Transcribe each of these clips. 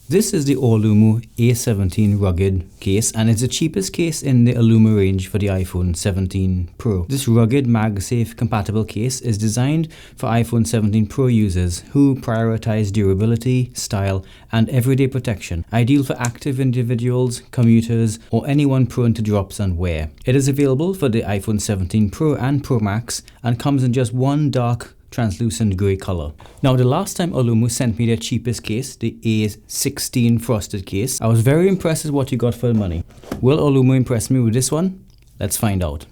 This is the Aulumu A17 Rugged case, and it's the cheapest case in the Aulumu range for the iPhone 17 Pro. This rugged MagSafe compatible case is designed for iPhone 17 Pro users who prioritize durability, style, and everyday protection, ideal for active individuals, commuters, or anyone prone to drops and wear. It is available for the iPhone 17 Pro and Pro Max and comes in just one dark translucent grey color. Now, the last time Aulumu sent me their cheapest case, the A16 frosted case, I was very impressed with what you got for the money. Will Aulumu impress me with this one? Let's find out.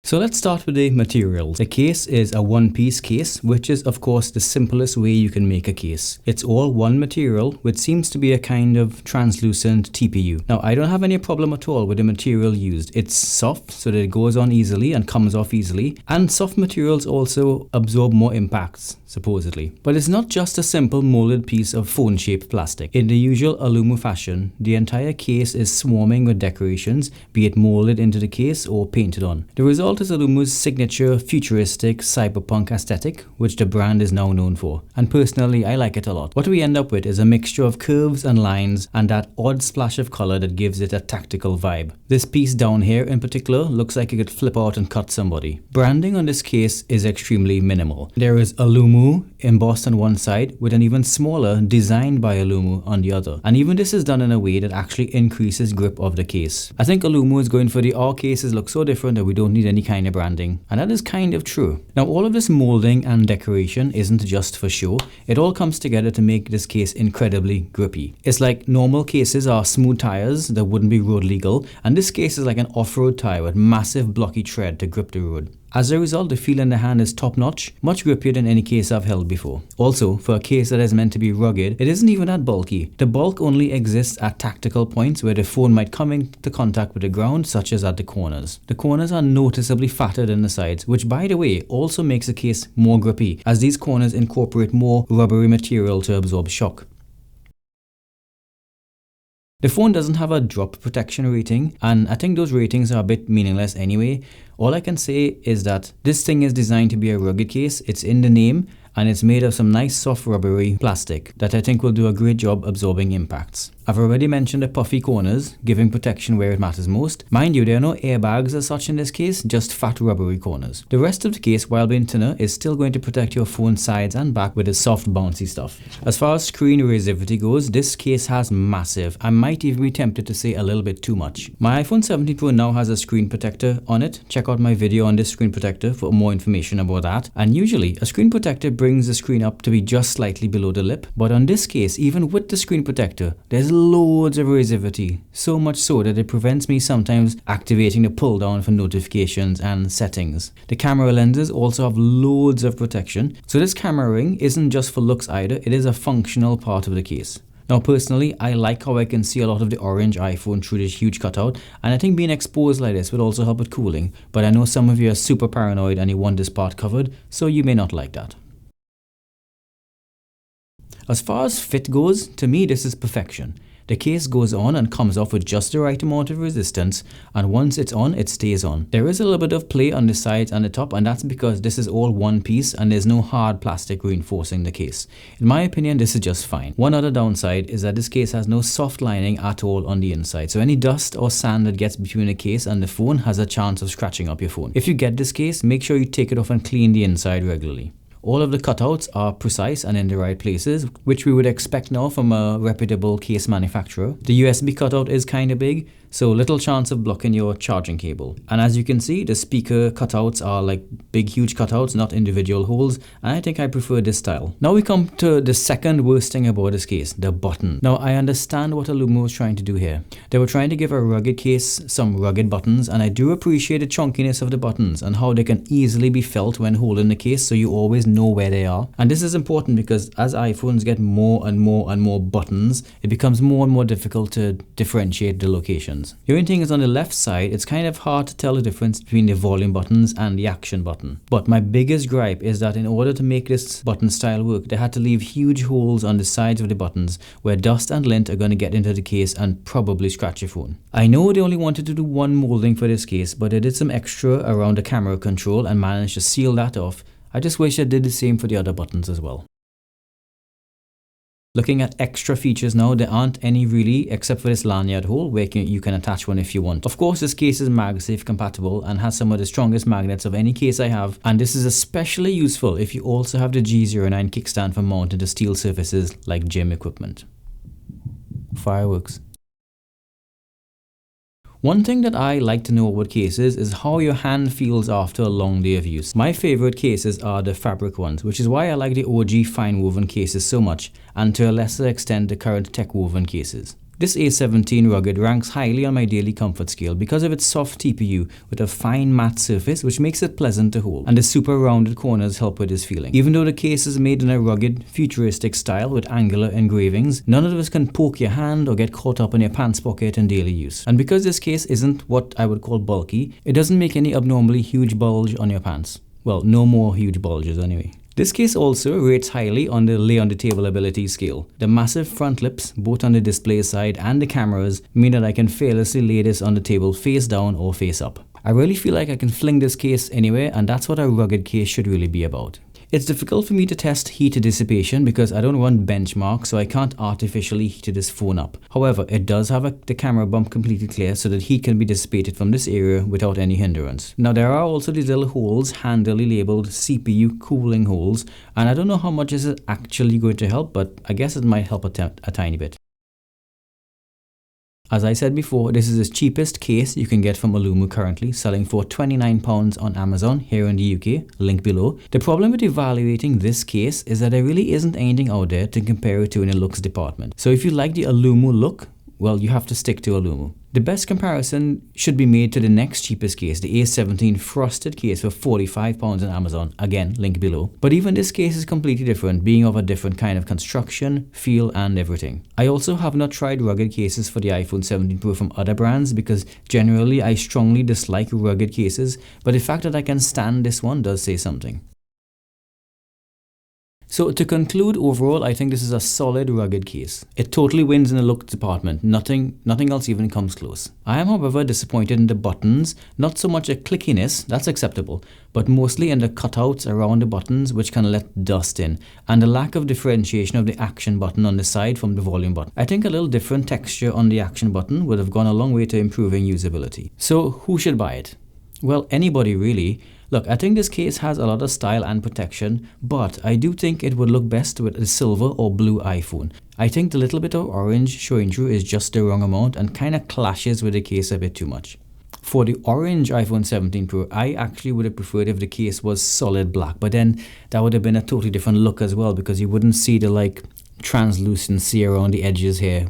So let's start with the materials. The case is a one-piece case, which is of course the simplest way you can make a case. It's all one material, which seems to be a kind of translucent TPU. Now, I don't have any problem at all with the material used. It's soft, so that it goes on easily and comes off easily. And soft materials also absorb more impacts, supposedly. But it's not just a simple molded piece of phone-shaped plastic. In the usual Aulumu fashion, the entire case is swarming with decorations, be it molded into the case or painted on. The result is Aulumu's signature futuristic cyberpunk aesthetic, which the brand is now known for. And personally, I like it a lot. What we end up with is a mixture of curves and lines and that odd splash of color that gives it a tactical vibe. This piece down here in particular looks like it could flip out and cut somebody. Branding on this case is extremely minimal. There is Aulumu embossed on one side with an even smaller designed by Aulumu on the other. And even this is done in a way that actually increases grip of the case. I think Aulumu is going for the our cases look so different that we don't need any kind of branding. And that is kind of true. Now, all of this molding and decoration isn't just for show. It all comes together to make this case incredibly grippy. It's like normal cases are smooth tires that wouldn't be road legal, and this case is like an off-road tire with massive blocky tread to grip the road. As a result, the feel in the hand is top-notch, much grippier than any case I've held before. Also, for a case that is meant to be rugged, it isn't even that bulky. The bulk only exists at tactical points where the phone might come into contact with the ground, such as at the corners. The corners are noticeably fatter than the sides, which by the way also makes the case more grippy, as these corners incorporate more rubbery material to absorb shock. The phone doesn't have a drop protection rating, and I think those ratings are a bit meaningless anyway. All I can say is that this thing is designed to be a rugged case. It's in the name, and it's made of some nice soft rubbery plastic that I think will do a great job absorbing impacts. I've already mentioned the puffy corners, giving protection where it matters most. Mind you, there are no airbags as such in this case, just fat rubbery corners. The rest of the case, while being thinner, is still going to protect your phone's sides and back with its soft bouncy stuff. As far as screen erasivity goes, this case has massive. I might even be tempted to say a little bit too much. My iPhone 17 Pro now has a screen protector on it. Check out my video on this screen protector for more information about that. And usually, a screen protector brings the screen up to be just slightly below the lip. But on this case, even with the screen protector, there's loads of erasivity, so much so that it prevents me sometimes activating the pull down for notifications and settings. The camera lenses also have loads of protection, so this camera ring isn't just for looks either, it is a functional part of the case. Now personally, I like how I can see a lot of the orange iPhone through this huge cutout, and I think being exposed like this would also help with cooling, but I know some of you are super paranoid and you want this part covered, so you may not like that. As far as fit goes, to me this is perfection. The case goes on and comes off with just the right amount of resistance, and once it's on, it stays on. There is a little bit of play on the sides and the top, and that's because this is all one piece and there's no hard plastic reinforcing the case. In my opinion, this is just fine. One other downside is that this case has no soft lining at all on the inside, so any dust or sand that gets between the case and the phone has a chance of scratching up your phone. If you get this case, make sure you take it off and clean the inside regularly. All of the cutouts are precise and in the right places, which we would expect now from a reputable case manufacturer. The USB cutout is kind of big, so little chance of blocking your charging cable. And as you can see, the speaker cutouts are like big huge cutouts, not individual holes, and I think I prefer this style. Now we come to the second worst thing about this case, the button. Now I understand what Aulumu was trying to do here. They were trying to give a rugged case some rugged buttons, and I do appreciate the chunkiness of the buttons and how they can easily be felt when holding the case, so you always know where they are. And this is important because as iPhones get more and more and more buttons, it becomes more and more difficult to differentiate the locations. The only thing is, on the left side, it's kind of hard to tell the difference between the volume buttons and the action button. But my biggest gripe is that in order to make this button style work, they had to leave huge holes on the sides of the buttons where dust and lint are going to get into the case and probably scratch your phone. I know they only wanted to do one molding for this case, but they did some extra around the camera control and managed to seal that off. I just wish I did the same for the other buttons as well. Looking at extra features now, there aren't any really except for this lanyard hole where you can attach one if you want. Of course, this case is MagSafe compatible and has some of the strongest magnets of any case I have, and this is especially useful if you also have the G09 kickstand for mounting to steel surfaces like gym equipment. Fireworks. One thing that I like to know about cases is how your hand feels after a long day of use. My favorite cases are the fabric ones, which is why I like the OG fine woven cases so much, and to a lesser extent the current tech woven cases. This A17 Rugged ranks highly on my daily comfort scale because of its soft TPU with a fine matte surface which makes it pleasant to hold, and the super rounded corners help with this feeling. Even though the case is made in a rugged, futuristic style with angular engravings, none of this can poke your hand or get caught up in your pants pocket in daily use. And because this case isn't what I would call bulky, it doesn't make any abnormally huge bulge on your pants. Well, no more huge bulges anyway. This case also rates highly on the lay on the table ability scale. The massive front lips, both on the display side and the cameras, mean that I can fearlessly lay this on the table face down or face up. I really feel like I can fling this case anywhere, and that's what a rugged case should really be about. It's difficult for me to test heat dissipation because I don't run benchmark, so I can't artificially heat this phone up. However, it does have the camera bump completely clear so that heat can be dissipated from this area without any hindrance. Now there are also these little holes handily labeled CPU cooling holes, and I don't know how much this is actually going to help, but I guess it might help a tiny bit. As I said before, this is the cheapest case you can get from Aulumu currently, selling for £29 on Amazon here in the UK, link below. The problem with evaluating this case is that there really isn't anything out there to compare it to in the looks department. So if you like the Aulumu look, well, you have to stick to Aulumu. The best comparison should be made to the next cheapest case, the A17 frosted case for £45 on Amazon, again, link below. But even this case is completely different, being of a different kind of construction, feel and everything. I also have not tried rugged cases for the iPhone 17 Pro from other brands because generally I strongly dislike rugged cases, but the fact that I can stand this one does say something. So to conclude, overall, I think this is a solid rugged case. It totally wins in the look department. Nothing else even comes close. I am, however, disappointed in the buttons. Not so much a clickiness, that's acceptable, but mostly in the cutouts around the buttons which can let dust in, and the lack of differentiation of the action button on the side from the volume button. I think a little different texture on the action button would have gone a long way to improving usability. So who should buy it? Well, anybody really. Look, I think this case has a lot of style and protection, but I do think it would look best with a silver or blue iPhone. I think the little bit of orange showing through is just the wrong amount and kind of clashes with the case a bit too much. For the orange iPhone 17 Pro, I actually would have preferred if the case was solid black, but then that would have been a totally different look as well because you wouldn't see the translucency around the edges here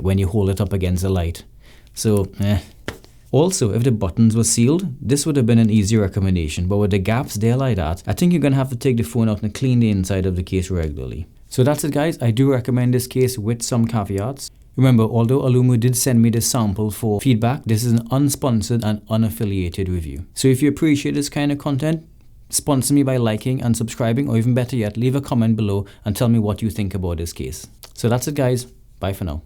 when you hold it up against the light. So, Also, if the buttons were sealed, this would have been an easy recommendation, but with the gaps there like that, I think you're going to have to take the phone out and clean the inside of the case regularly. So that's it guys, I do recommend this case with some caveats. Remember, although Aulumu did send me this sample for feedback, this is an unsponsored and unaffiliated review. So if you appreciate this kind of content, sponsor me by liking and subscribing, or even better yet, leave a comment below and tell me what you think about this case. So that's it guys, bye for now.